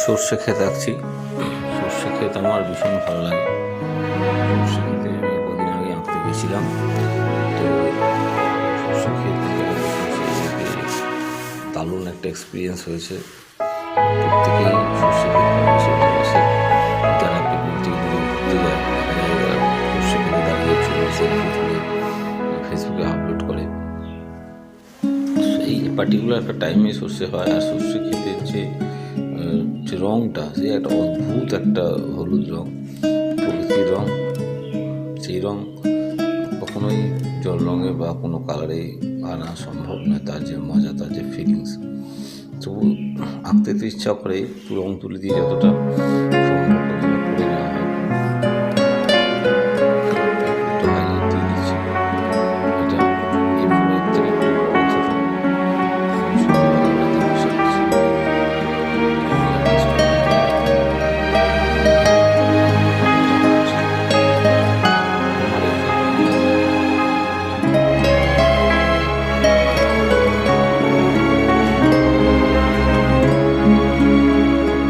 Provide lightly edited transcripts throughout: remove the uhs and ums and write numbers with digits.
সর্ষে ক্ষেত আঁকছি। সর্ষে ক্ষেত আমার ভীষণ ভালো লাগে। সর্ষে ক্ষেতে আমি কদিন আগে আঁকতে গেছিলাম। তো সর্ষে ক্ষেত দারুণ একটা এক্সপিরিয়েন্স হয়েছে। প্রত্যেকেই সর্ষে ক্ষেত বেশি ভালোবাসে। যারা পিকনিক টিকনিকে ঘুরতে যায়, দেখা যায় সর্ষে ক্ষেতে দাঁড়িয়ে ছবি সেলফি তুলে ফেসবুকে আপলোড করে। এই পার্টিকুলার একটা টাইমে সর্ষে হয়, আর সর্ষে ক্ষেতের যে রঙটা, সে একটা অদ্ভুত একটা হলুদ রঙ, প্রকৃতির রঙ। সেই রঙ কখনোই জল রঙে বা কোনো কালারে আনা সম্ভব নয়। তার যে মজা, তার যে ফিলিংস, তবু আঁকতে তো ইচ্ছা করে, রঙ তুলি দিয়ে যতটা সম্ভব ততটা করে নেওয়া হয়। একটু হাইলাইট দিয়ে দিচ্ছি। এটা এই ফুলের থেকে একটু বড় ছোটো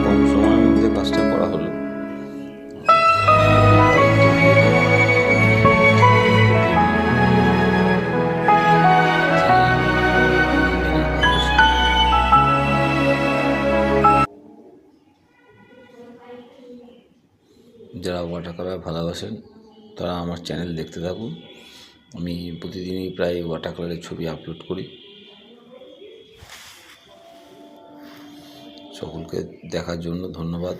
কম সময়ের মধ্যে কাজটা করা হলো। যারা ওয়াটার কালার ভালোবাসেন তারা আমার চ্যানেল দেখতে থাকুন। আমি প্রতিদিনই প্রায় ওয়াটার কালারের ছবি আপলোড করি। সকলকে দেখার জন্য ধন্যবাদ।